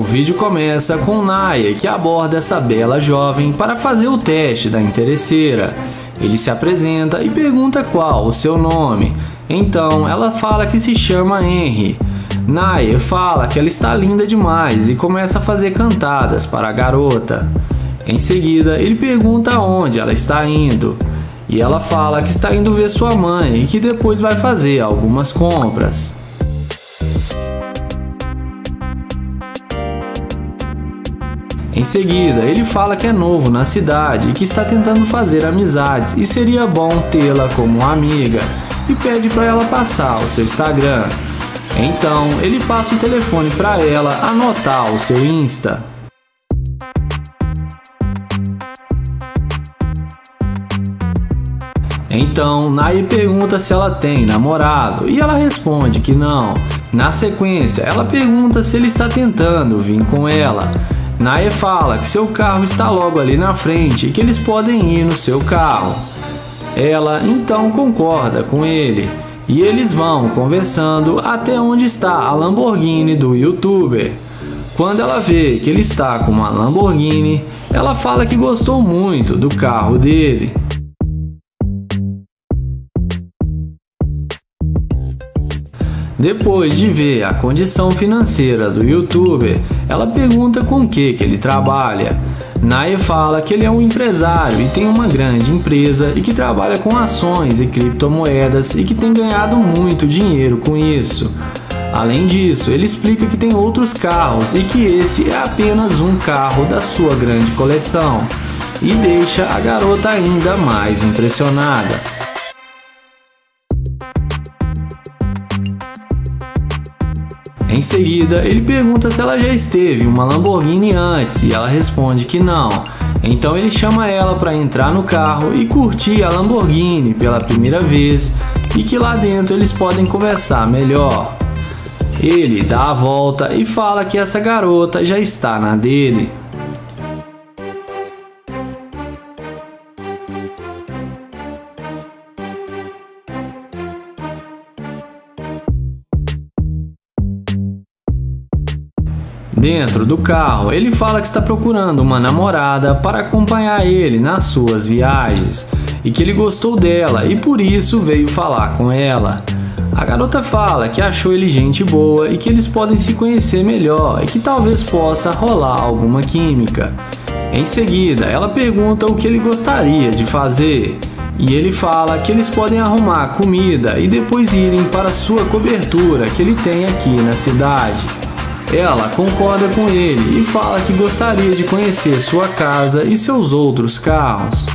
O vídeo começa com Naya, que aborda essa bela jovem para fazer o teste da interesseira. Ele se apresenta e pergunta qual o seu nome. Então ela fala que se chama Henry. Naya fala que ela está linda demais e começa a fazer cantadas para a garota. Em seguida, ele pergunta aonde ela está indo. E ela fala que está indo ver sua mãe e que depois vai fazer algumas compras. Em seguida, ele fala que é novo na cidade e que está tentando fazer amizades e seria bom tê-la como amiga, e pede para ela passar o seu Instagram. Então, ele passa o telefone para ela anotar o seu Insta. Então, Naya pergunta se ela tem namorado e ela responde que não. Na sequência, ela pergunta se ele está tentando vir com ela. Naya fala que seu carro está logo ali na frente e que eles podem ir no seu carro. Ela então concorda com ele e eles vão conversando até onde está a Lamborghini do youtuber. Quando ela vê que ele está com uma Lamborghini, ela fala que gostou muito do carro dele. Depois de ver a condição financeira do youtuber, ela pergunta com que ele trabalha. Naya fala que ele é um empresário e tem uma grande empresa e que trabalha com ações e criptomoedas e que tem ganhado muito dinheiro com isso. Além disso, ele explica que tem outros carros e que esse é apenas um carro da sua grande coleção, e deixa a garota ainda mais impressionada. Em seguida, ele pergunta se ela já esteve em uma Lamborghini antes e ela responde que não. Então ele chama ela para entrar no carro e curtir a Lamborghini pela primeira vez e que lá dentro eles podem conversar melhor. Ele dá a volta e fala que essa garota já está na dele. Dentro do carro, ele fala que está procurando uma namorada para acompanhar ele nas suas viagens e que ele gostou dela e por isso veio falar com ela. A garota fala que achou ele gente boa e que eles podem se conhecer melhor e que talvez possa rolar alguma química. Em seguida, ela pergunta o que ele gostaria de fazer e ele fala que eles podem arrumar comida e depois irem para sua cobertura que ele tem aqui na cidade. Ela concorda com ele e fala que gostaria de conhecer sua casa e seus outros carros.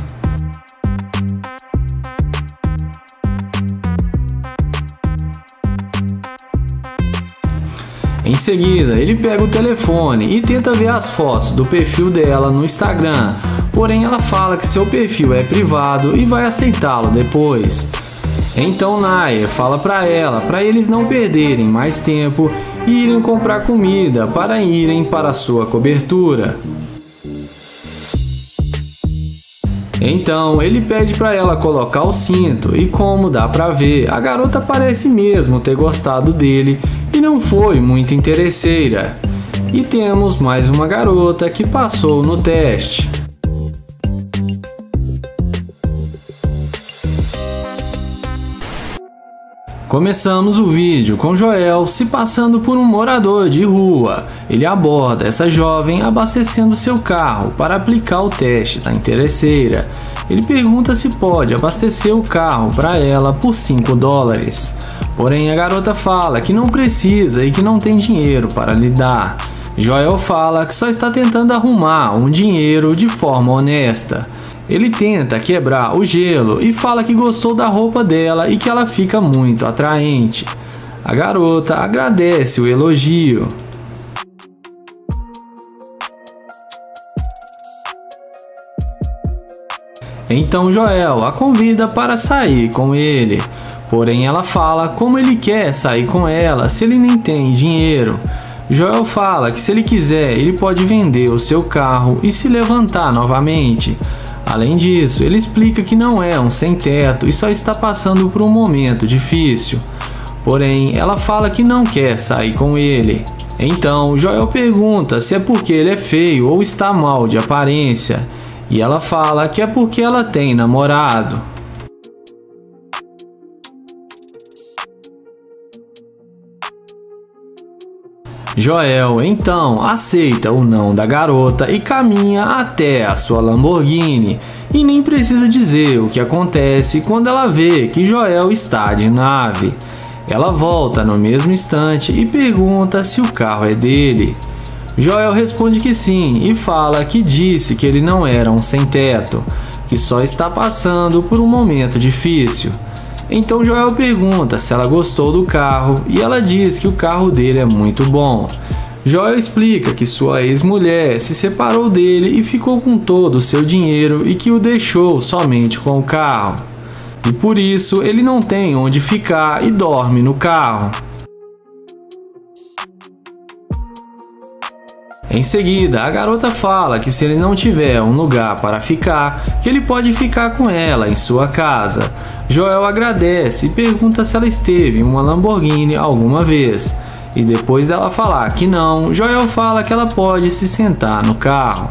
Em seguida, ele pega o telefone e tenta ver as fotos do perfil dela no Instagram, porém ela fala que seu perfil é privado e vai aceitá-lo depois. Então Naya fala para eles não perderem mais tempo e irem comprar comida para irem para sua cobertura. Então ele pede para ela colocar o cinto e, como dá para ver, a garota parece mesmo ter gostado dele e não foi muito interesseira. E temos mais uma garota que passou no teste. Começamos o vídeo com Joel se passando por um morador de rua. Ele aborda essa jovem abastecendo seu carro para aplicar o teste da interesseira. Ele pergunta se pode abastecer o carro para ela por $5. Porém, a garota fala que não precisa e que não tem dinheiro para lhe dar. Joel fala que só está tentando arrumar um dinheiro de forma honesta. Ele tenta quebrar o gelo e fala que gostou da roupa dela e que ela fica muito atraente. A garota agradece o elogio. Então Joel a convida para sair com ele. Porém ela fala como ele quer sair com ela se ele nem tem dinheiro. Joel fala que se ele quiser ele pode vender o seu carro e se levantar novamente. Além disso, ele explica que não é um sem-teto e só está passando por um momento difícil. Porém, ela fala que não quer sair com ele. Então Joel pergunta se é porque ele é feio ou está mal de aparência, e ela fala que é porque ela tem namorado. Joel então aceita o não da garota e caminha até a sua Lamborghini, e nem precisa dizer o que acontece quando ela vê que Joel está de nave. Ela volta no mesmo instante e pergunta se o carro é dele. Joel responde que sim e fala que disse que ele não era um sem-teto, que só está passando por um momento difícil. Então Joel pergunta se ela gostou do carro e ela diz que o carro dele é muito bom. Joel explica que sua ex-mulher se separou dele e ficou com todo o seu dinheiro e que o deixou somente com o carro. E por isso ele não tem onde ficar e dorme no carro. Em seguida, a garota fala que se ele não tiver um lugar para ficar, que ele pode ficar com ela em sua casa. Joel agradece e pergunta se ela esteve em uma Lamborghini alguma vez. E depois dela falar que não, Joel fala que ela pode se sentar no carro.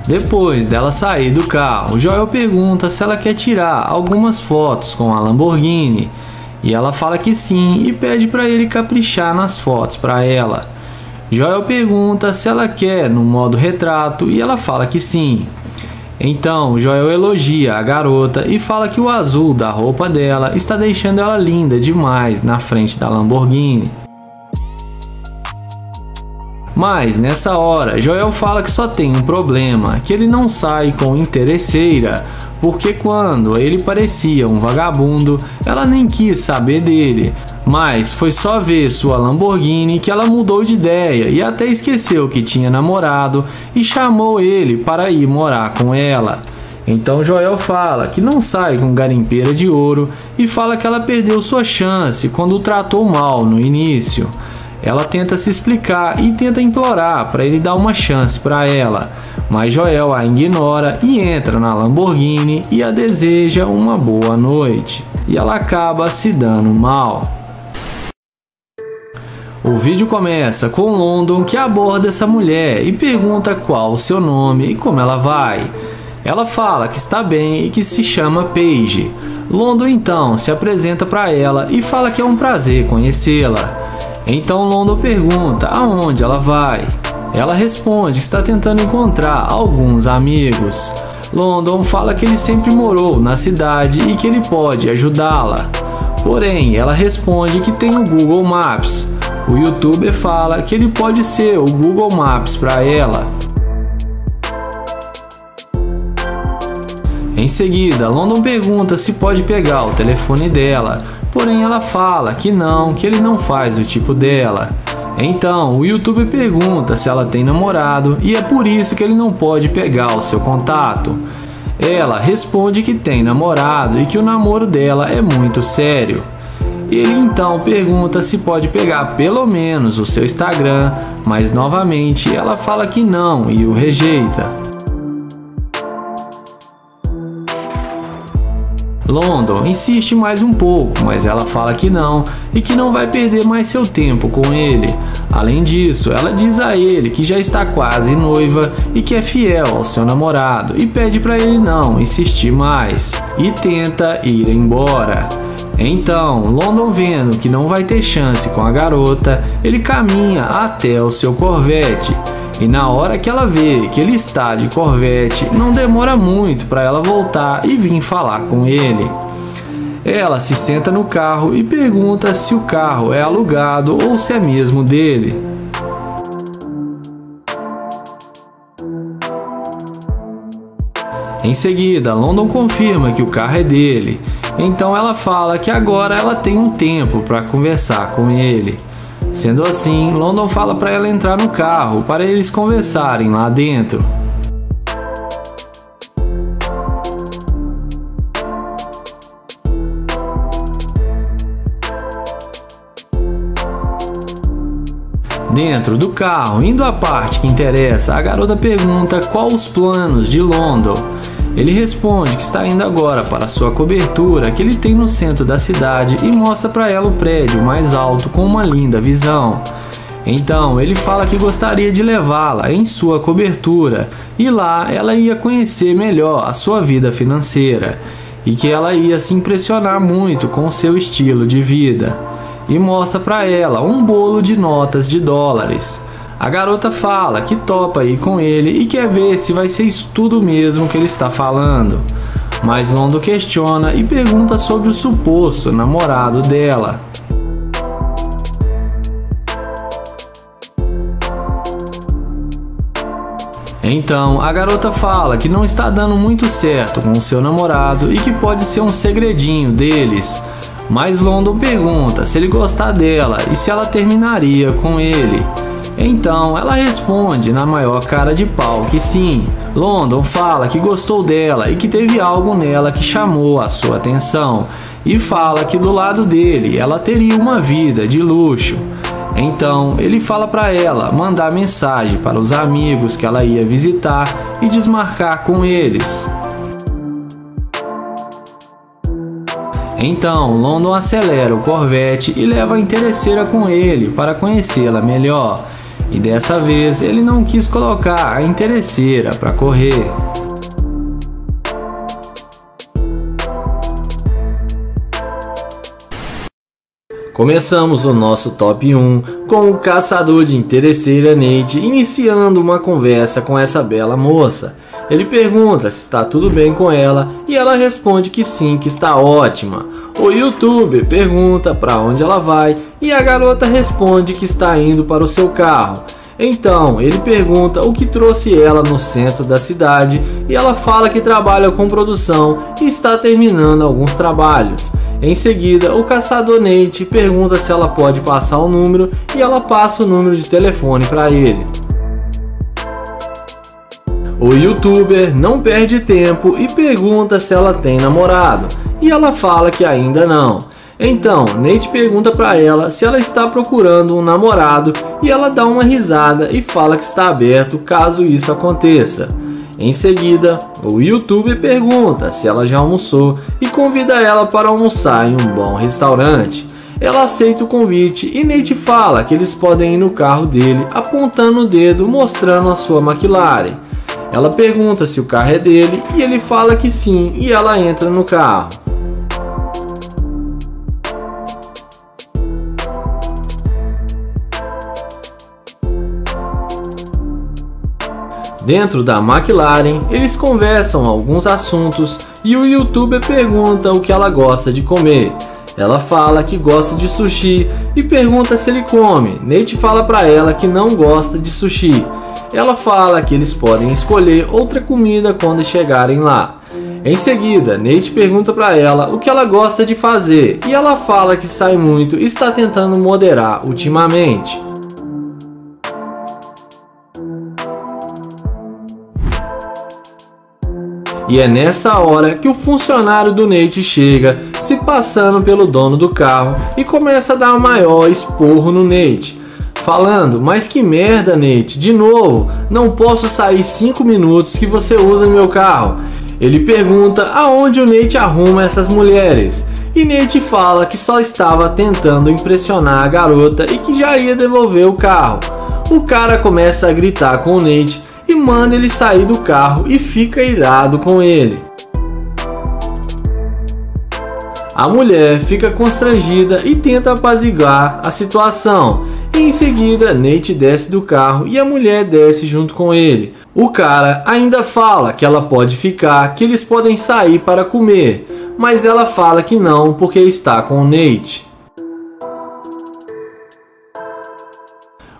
Depois dela sair do carro, Joel pergunta se ela quer tirar algumas fotos com a Lamborghini, e ela fala que sim e pede para ele caprichar nas fotos para ela. Joel pergunta se ela quer no modo retrato e ela fala que sim. Então Joel elogia a garota e fala que o azul da roupa dela está deixando ela linda demais na frente da Lamborghini. Mas nessa hora, Joel fala que só tem um problema, que ele não sai com interesseira, porque quando ele parecia um vagabundo, ela nem quis saber dele. Mas foi só ver sua Lamborghini que ela mudou de ideia e até esqueceu que tinha namorado e chamou ele para ir morar com ela. Então Joel fala que não sai com garimpeira de ouro e fala que ela perdeu sua chance quando o tratou mal no início. Ela tenta se explicar e tenta implorar para ele dar uma chance para ela, mas Joel a ignora e entra na Lamborghini e a deseja uma boa noite, e ela acaba se dando mal. O vídeo começa com London, que aborda essa mulher e pergunta qual o seu nome e como ela vai. Ela fala que está bem e que se chama Paige. London então se apresenta para ela e fala que é um prazer conhecê-la. Então London pergunta aonde ela vai. Ela responde que está tentando encontrar alguns amigos. London fala que ele sempre morou na cidade e que ele pode ajudá-la. Porém, ela responde que tem o Google Maps. O youtuber fala que ele pode ser o Google Maps para ela. Em seguida, London pergunta se pode pegar o telefone dela. Porém ela fala que ele não faz o tipo dela. Então o youtuber pergunta se ela tem namorado e é por isso que ele não pode pegar o seu contato. Ela responde que tem namorado e que o namoro dela é muito sério. Ele então pergunta se pode pegar pelo menos o seu Instagram, mas novamente ela fala que não e o rejeita. London insiste mais um pouco, mas ela fala que não e que não vai perder mais seu tempo com ele. Além disso, ela diz a ele que já está quase noiva e que é fiel ao seu namorado e pede para ele não insistir mais e tenta ir embora. Então, London, vendo que não vai ter chance com a garota, ele caminha até o seu Corvette. E na hora que ela vê que ele está de Corvette, não demora muito para ela voltar e vir falar com ele. Ela se senta no carro e pergunta se o carro é alugado ou se é mesmo dele. Em seguida, London confirma que o carro é dele. Então ela fala que agora ela tem um tempo para conversar com ele. Sendo assim, London fala para ela entrar no carro para eles conversarem lá dentro. Dentro do carro, indo à parte que interessa, a garota pergunta qual os planos de London. Ele responde que está indo agora para sua cobertura que ele tem no centro da cidade e mostra para ela o prédio mais alto com uma linda visão. Então ele fala que gostaria de levá-la em sua cobertura e lá ela ia conhecer melhor a sua vida financeira e que ela ia se impressionar muito com o seu estilo de vida. E mostra para ela um bolo de notas de dólares. A garota fala que topa ir com ele e quer ver se vai ser isso tudo mesmo que ele está falando. Mas Londo questiona e pergunta sobre o suposto namorado dela. Então a garota fala que não está dando muito certo com o seu namorado e que pode ser um segredinho deles. Mas London pergunta se ele gostar dela e se ela terminaria com ele. Então ela responde na maior cara de pau que sim. London fala que gostou dela e que teve algo nela que chamou a sua atenção e fala que do lado dele ela teria uma vida de luxo. Então ele fala para ela mandar mensagem para os amigos que ela ia visitar e desmarcar com eles. Então London acelera o Corvette e leva a interesseira com ele para conhecê-la melhor. E dessa vez ele não quis colocar a interesseira para correr. Começamos o nosso top 1 com o caçador de interesseira Nate iniciando uma conversa com essa bela moça. Ele pergunta se está tudo bem com ela e ela responde que sim, que está ótima. O youtuber pergunta para onde ela vai e a garota responde que está indo para o seu carro. Então ele pergunta o que trouxe ela no centro da cidade e ela fala que trabalha com produção e está terminando alguns trabalhos. Em seguida, o caçador Nate pergunta se ela pode passar o número e ela passa o número de telefone para ele. O youtuber não perde tempo e pergunta se ela tem namorado e ela fala que ainda não. Então Nate pergunta para ela se ela está procurando um namorado e ela dá uma risada e fala que está aberto caso isso aconteça. Em seguida, o youtuber pergunta se ela já almoçou e convida ela para almoçar em um bom restaurante. Ela aceita o convite e Nate fala que eles podem ir no carro dele apontando o dedo mostrando a sua McLaren. Ela pergunta se o carro é dele e ele fala que sim e ela entra no carro. Dentro da McLaren, eles conversam alguns assuntos e o youtuber pergunta o que ela gosta de comer. Ela fala que gosta de sushi e pergunta se ele come. Nate fala para ela que não gosta de sushi. Ela fala que eles podem escolher outra comida quando chegarem lá. Em seguida, Nate pergunta para ela o que ela gosta de fazer e ela fala que sai muito e está tentando moderar ultimamente. E é nessa hora que o funcionário do Nate chega, se passando pelo dono do carro e começa a dar o maior esporro no Nate, falando: mas que merda, Nate, de novo, não posso sair 5 minutos que você usa meu carro. Ele pergunta aonde o Nate arruma essas mulheres e Nate fala que só estava tentando impressionar a garota e que já ia devolver o carro. O cara começa a gritar com o Nate e manda ele sair do carro e fica irado com ele. A mulher fica constrangida e tenta apaziguar a situação. E em seguida, Nate desce do carro e a mulher desce junto com ele. O cara ainda fala que ela pode ficar, que eles podem sair para comer, mas ela fala que não porque está com o Nate.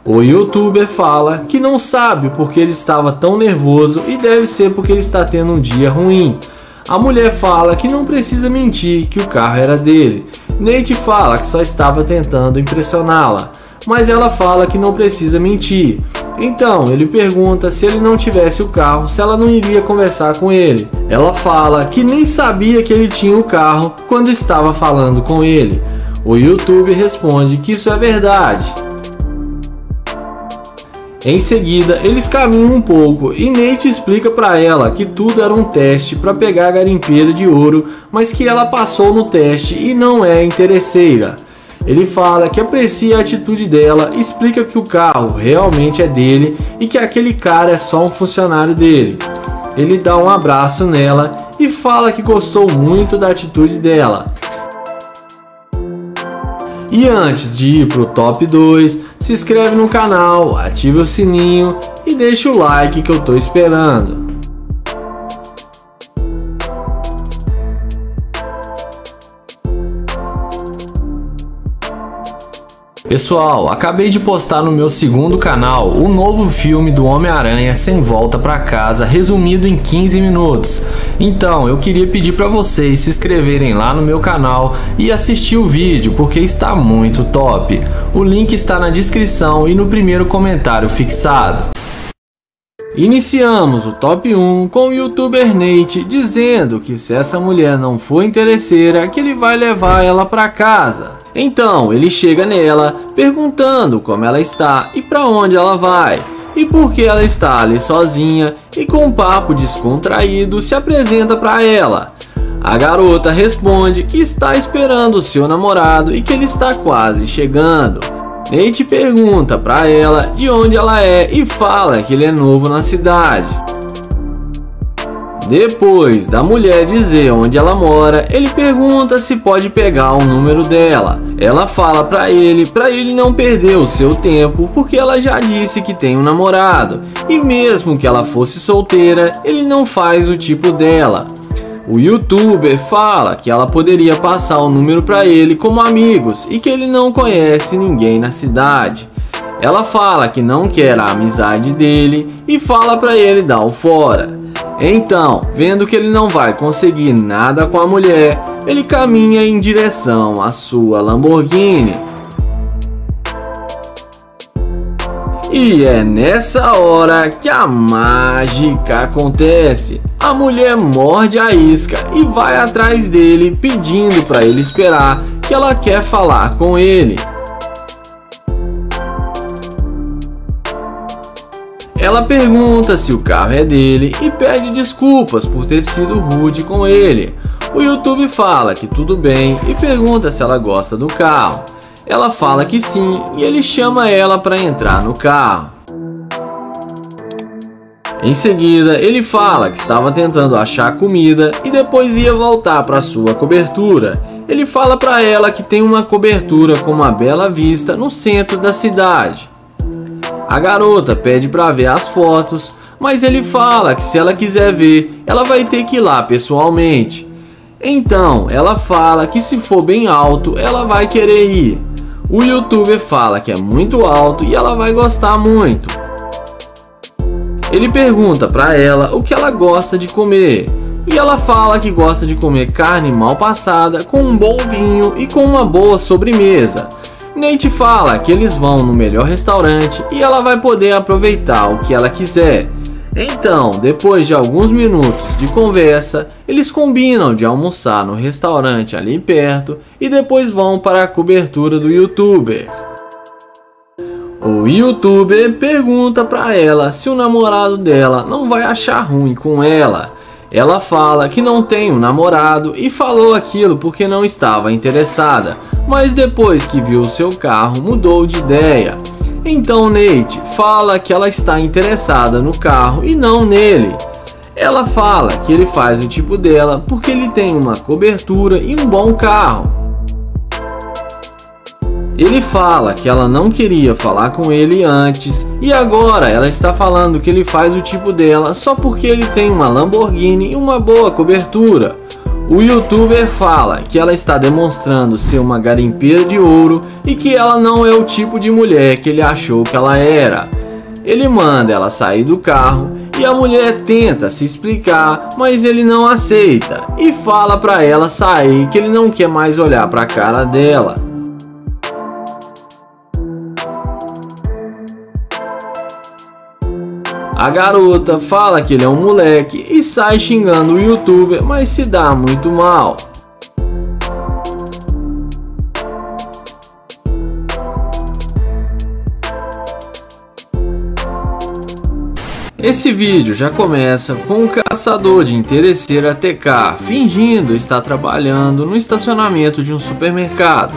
O youtuber fala que não sabe porque ele estava tão nervoso e deve ser porque ele está tendo um dia ruim. A mulher fala que não precisa mentir que o carro era dele. Nate fala que só estava tentando impressioná-la, mas ela fala que não precisa mentir. Então ele pergunta se ele não tivesse o carro, se ela não iria conversar com ele. Ela fala que nem sabia que ele tinha o carro quando estava falando com ele. O youtuber responde que isso é verdade. Em seguida, eles caminham um pouco e Nate explica para ela que tudo era um teste para pegar a garimpeira de ouro, mas que ela passou no teste e não é interesseira. Ele fala que aprecia a atitude dela, explica que o carro realmente é dele e que aquele cara é só um funcionário dele. Ele dá um abraço nela e fala que gostou muito da atitude dela. E antes de ir pro top 2, se inscreve no canal, ative o sininho e deixa o like que eu tô esperando. Pessoal, acabei de postar no meu segundo canal o novo filme do Homem-Aranha Sem Volta Pra Casa, resumido em 15 minutos. Então, eu queria pedir para vocês se inscreverem lá no meu canal e assistir o vídeo, porque está muito top. O link está na descrição e no primeiro comentário fixado. Iniciamos o top 1 com o youtuber Nate dizendo que se essa mulher não for interesseira, que ele vai levar ela para casa. Então ele chega nela perguntando como ela está e para onde ela vai, e por que ela está ali sozinha, e com um papo descontraído se apresenta para ela. A garota responde que está esperando o seu namorado e que ele está quase chegando. Nate pergunta para ela de onde ela é e fala que ele é novo na cidade. Depois da mulher dizer onde ela mora, ele pergunta se pode pegar o número dela. Ela fala para ele não perder o seu tempo, porque ela já disse que tem um namorado, e mesmo que ela fosse solteira, ele não faz o tipo dela. O youtuber fala que ela poderia passar o número para ele como amigos e que ele não conhece ninguém na cidade. Ela fala que não quer a amizade dele e fala para ele dar o fora. Então, vendo que ele não vai conseguir nada com a mulher, ele caminha em direção à sua Lamborghini. E é nessa hora que a mágica acontece. A mulher morde a isca e vai atrás dele pedindo para ele esperar, que ela quer falar com ele. Ela pergunta se o carro é dele e pede desculpas por ter sido rude com ele. O YouTube fala que tudo bem e pergunta se ela gosta do carro. Ela fala que sim e ele chama ela para entrar no carro. Em seguida, ele fala que estava tentando achar comida e depois ia voltar para sua cobertura. Ele fala para ela que tem uma cobertura com uma bela vista no centro da cidade. A garota pede para ver as fotos, mas ele fala que se ela quiser ver, ela vai ter que ir lá pessoalmente. Então, ela fala que se for bem alto, ela vai querer ir. O youtuber fala que é muito alto e ela vai gostar muito. Ele pergunta para ela o que ela gosta de comer, e ela fala que gosta de comer carne mal passada com um bom vinho e com uma boa sobremesa. Nate fala que eles vão no melhor restaurante e ela vai poder aproveitar o que ela quiser. Então, depois de alguns minutos de conversa, eles combinam de almoçar no restaurante ali perto e depois vão para a cobertura do youtuber. O youtuber pergunta para ela se o namorado dela não vai achar ruim com ela. Ela fala que não tem um namorado e falou aquilo porque não estava interessada, mas depois que viu o seu carro mudou de ideia. Então Nate fala que ela está interessada no carro e não nele. Ela fala que ele faz o tipo dela porque ele tem uma cobertura e um bom carro. Ele fala que ela não queria falar com ele antes e agora ela está falando que ele faz o tipo dela só porque ele tem uma Lamborghini e uma boa cobertura. O youtuber fala que ela está demonstrando ser uma garimpeira de ouro e que ela não é o tipo de mulher que ele achou que ela era. Ele manda ela sair do carro e a mulher tenta se explicar, mas ele não aceita e fala para ela sair, que ele não quer mais olhar para a cara dela. A garota fala que ele é um moleque e sai xingando o youtuber, mas se dá muito mal. Esse vídeo já começa com o caçador de interesseira TK fingindo estar trabalhando no estacionamento de um supermercado.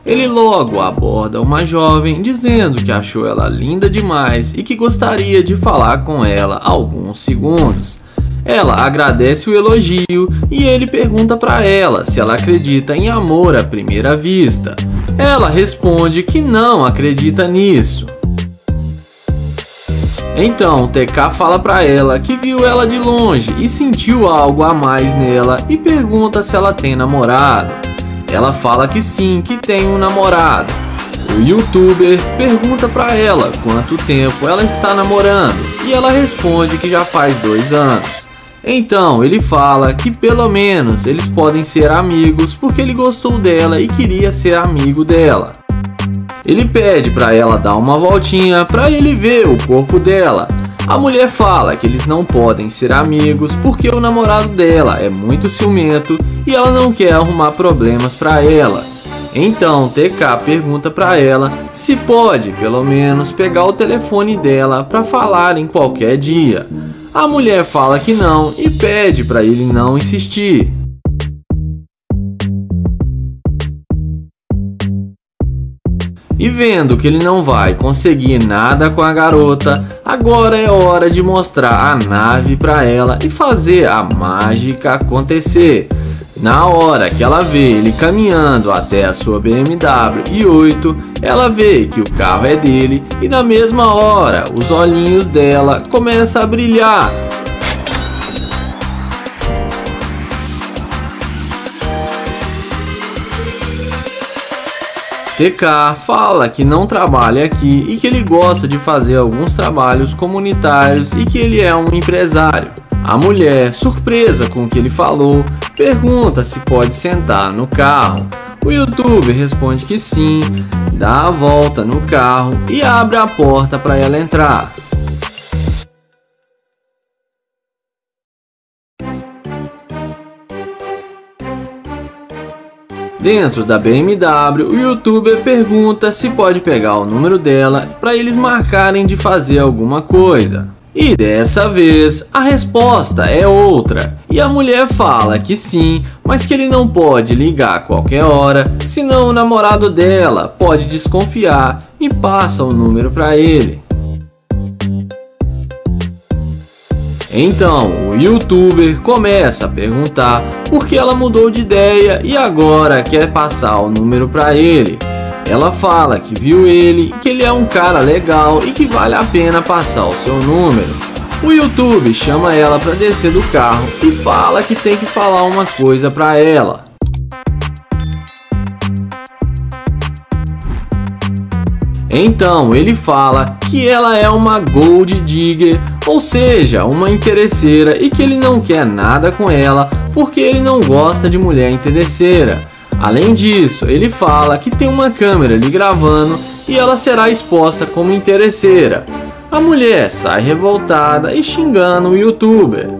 Ele logo aborda uma jovem dizendo que achou ela linda demais e que gostaria de falar com ela alguns segundos. Ela agradece o elogio e ele pergunta para ela se ela acredita em amor à primeira vista. Ela responde que não acredita nisso. Então TK fala para ela que viu ela de longe e sentiu algo a mais nela e pergunta se ela tem namorado. Ela fala que sim, que tem um namorado. O youtuber pergunta para ela quanto tempo ela está namorando e ela responde que já faz 2 anos. Então ele fala que pelo menos eles podem ser amigos porque ele gostou dela e queria ser amigo dela. Ele pede para ela dar uma voltinha para ele ver o corpo dela. A mulher fala que eles não podem ser amigos porque o namorado dela é muito ciumento e ela não quer arrumar problemas para ela. Então TK pergunta para ela se pode pelo menos pegar o telefone dela para falar em qualquer dia. A mulher fala que não e pede para ele não insistir. E vendo que ele não vai conseguir nada com a garota, agora é hora de mostrar a nave para ela e fazer a mágica acontecer. Na hora que ela vê ele caminhando até a sua BMW i8, ela vê que o carro é dele e na mesma hora os olhinhos dela começam a brilhar. TK fala que não trabalha aqui e que ele gosta de fazer alguns trabalhos comunitários e que ele é um empresário. A mulher, surpresa com o que ele falou, pergunta se pode sentar no carro. O youtuber responde que sim, dá a volta no carro e abre a porta para ela entrar. Dentro da BMW, o youtuber pergunta se pode pegar o número dela para eles marcarem de fazer alguma coisa. E dessa vez a resposta é outra. E a mulher fala que sim, mas que ele não pode ligar a qualquer hora, senão o namorado dela pode desconfiar e passa o número para ele. Então o youtuber começa a perguntar por que ela mudou de ideia e agora quer passar o número para ele. Ela fala que viu ele, que ele é um cara legal e que vale a pena passar o seu número. O YouTube chama ela para descer do carro e fala que tem que falar uma coisa para ela. Então ele fala que ela é uma gold digger, ou seja, uma interesseira e que ele não quer nada com ela porque ele não gosta de mulher interesseira. Além disso, ele fala que tem uma câmera lhe gravando e ela será exposta como interesseira. A mulher sai revoltada e xingando o youtuber.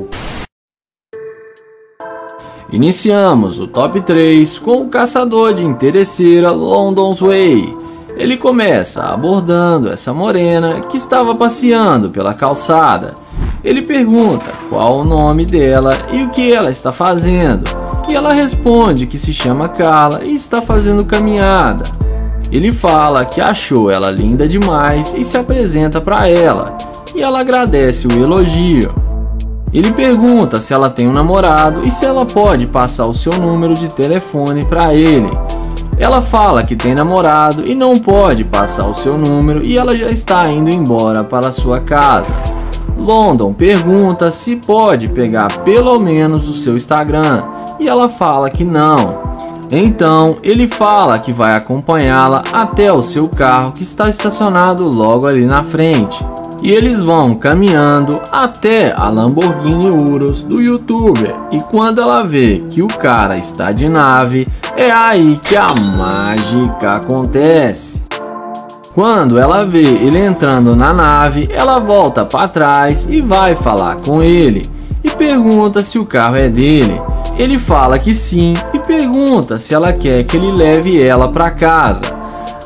Iniciamos o top 3 com o caçador de interesseira London's Way. Ele começa abordando essa morena que estava passeando pela calçada. Ele pergunta qual o nome dela e o que ela está fazendo. E ela responde que se chama Carla e está fazendo caminhada. Ele fala que achou ela linda demais e se apresenta para ela. E ela agradece o elogio. Ele pergunta se ela tem um namorado e se ela pode passar o seu número de telefone para ele. Ela fala que tem namorado e não pode passar o seu número e ela já está indo embora para sua casa. London pergunta se pode pegar pelo menos o seu Instagram e ela fala que não. Então ele fala que vai acompanhá-la até o seu carro que está estacionado logo ali na frente. E eles vão caminhando até a Lamborghini Urus do youtuber. E quando ela vê que o cara está de nave, é aí que a mágica acontece. Quando ela vê ele entrando na nave, ela volta para trás e vai falar com ele. E pergunta se o carro é dele. Ele fala que sim e pergunta se ela quer que ele leve ela para casa.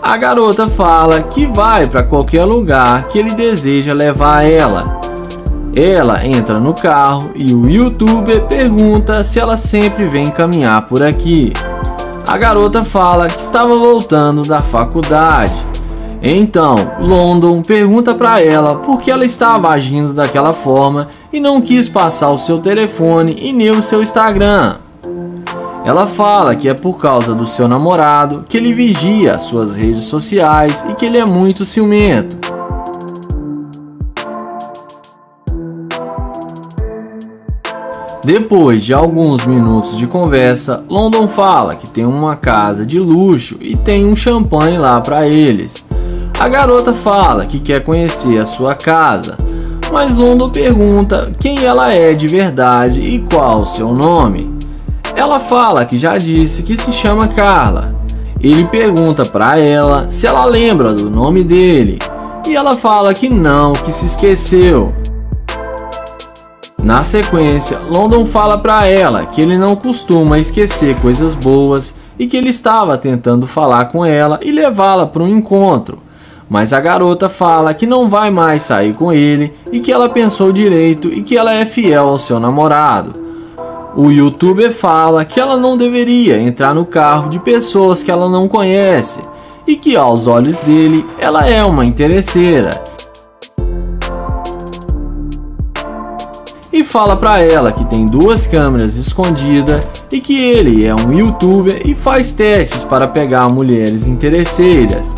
A garota fala que vai para qualquer lugar que ele deseja levar ela. Ela entra no carro e o youtuber pergunta se ela sempre vem caminhar por aqui. A garota fala que estava voltando da faculdade. Então, London pergunta para ela por que ela estava agindo daquela forma e não quis passar o seu telefone e nem o seu Instagram. Ela fala que é por causa do seu namorado, que ele vigia as suas redes sociais e que ele é muito ciumento. Depois de alguns minutos de conversa, London fala que tem uma casa de luxo e tem um champanhe lá para eles. A garota fala que quer conhecer a sua casa, mas London pergunta quem ela é de verdade e qual o seu nome. Ela fala que já disse que se chama Carla. Ele pergunta para ela se ela lembra do nome dele e ela fala que não, que se esqueceu. Na sequência, London fala para ela que ele não costuma esquecer coisas boas e que ele estava tentando falar com ela e levá-la para um encontro, mas a garota fala que não vai mais sair com ele e que ela pensou direito e que ela é fiel ao seu namorado. O youtuber fala que ela não deveria entrar no carro de pessoas que ela não conhece e que aos olhos dele ela é uma interesseira. E fala para ela que tem 2 câmeras escondidas e que ele é um youtuber e faz testes para pegar mulheres interesseiras.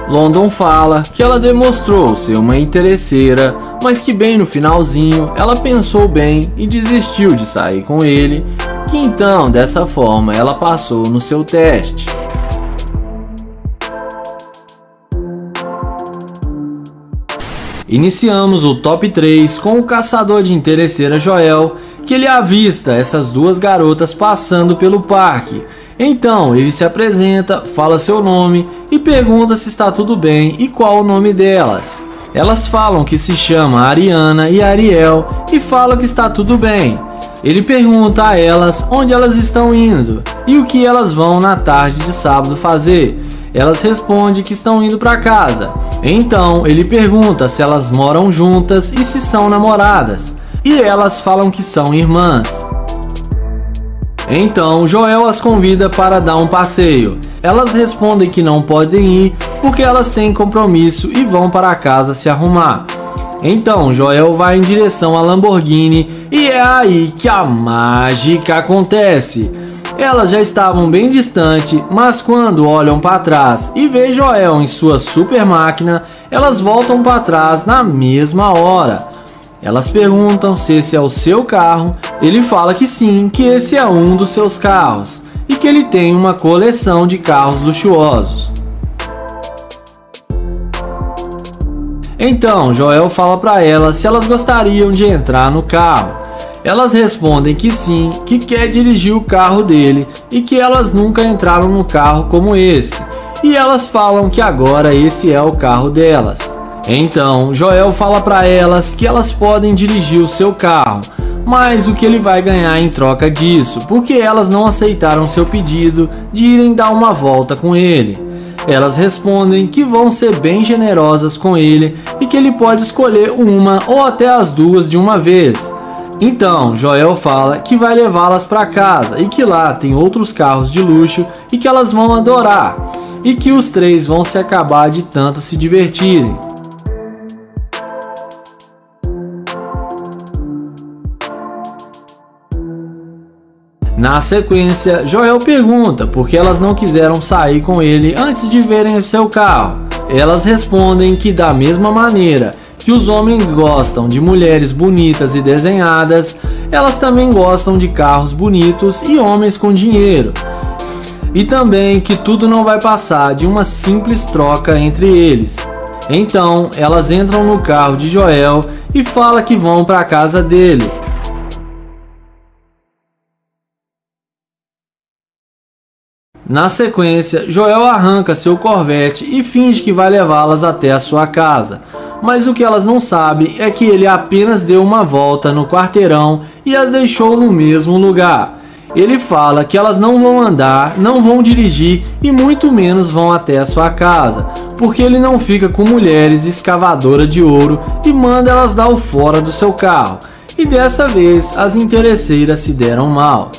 London fala que ela demonstrou ser uma interesseira, mas que bem no finalzinho ela pensou bem e desistiu de sair com ele, que então dessa forma ela passou no seu teste. Iniciamos o top 3 com o caçador de interesseira Joel, que ele avista essas 2 garotas passando pelo parque. Então ele se apresenta, fala seu nome e pergunta se está tudo bem e qual o nome delas. Elas falam que se chama Ariana e Ariel e falam que está tudo bem. Ele pergunta a elas onde elas estão indo e o que elas vão na tarde de sábado fazer. Elas respondem que estão indo para casa. Então ele pergunta se elas moram juntas e se são namoradas. E elas falam que são irmãs. Então Joel as convida para dar um passeio. Elas respondem que não podem ir porque elas têm compromisso e vão para casa se arrumar. Então Joel vai em direção à Lamborghini e é aí que a mágica acontece. Elas já estavam bem distante, mas quando olham para trás e vê Joel em sua super máquina, elas voltam para trás na mesma hora. Elas perguntam se esse é o seu carro, ele fala que sim, que esse é um dos seus carros e que ele tem uma coleção de carros luxuosos. Então Joel fala para elas se elas gostariam de entrar no carro. Elas respondem que sim, que quer dirigir o carro dele e que elas nunca entraram no carro como esse. E elas falam que agora esse é o carro delas. Então Joel fala para elas que elas podem dirigir o seu carro, mas o que ele vai ganhar em troca disso, porque elas não aceitaram seu pedido de irem dar uma volta com ele. Elas respondem que vão ser bem generosas com ele e que ele pode escolher uma ou até as 2 de uma vez. Então Joel fala que vai levá-las para casa e que lá tem outros carros de luxo e que elas vão adorar e que os 3 vão se acabar de tanto se divertirem. Na sequência, Joel pergunta por que elas não quiseram sair com ele antes de verem o seu carro. Elas respondem que da mesma maneira que os homens gostam de mulheres bonitas e desenhadas, elas também gostam de carros bonitos e homens com dinheiro. E também que tudo não vai passar de uma simples troca entre eles. Então elas entram no carro de Joel e falam que vão para a casa dele. Na sequência, Joel arranca seu Corvette e finge que vai levá-las até a sua casa. Mas o que elas não sabem é que ele apenas deu uma volta no quarteirão e as deixou no mesmo lugar. Ele fala que elas não vão andar, não vão dirigir e muito menos vão até a sua casa, porque ele não fica com mulheres escavadoras de ouro e manda elas dar o fora do seu carro. E dessa vez as interesseiras se deram mal.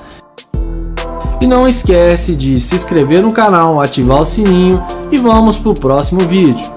E não esquece de se inscrever no canal, ativar o sininho e vamos pro próximo vídeo.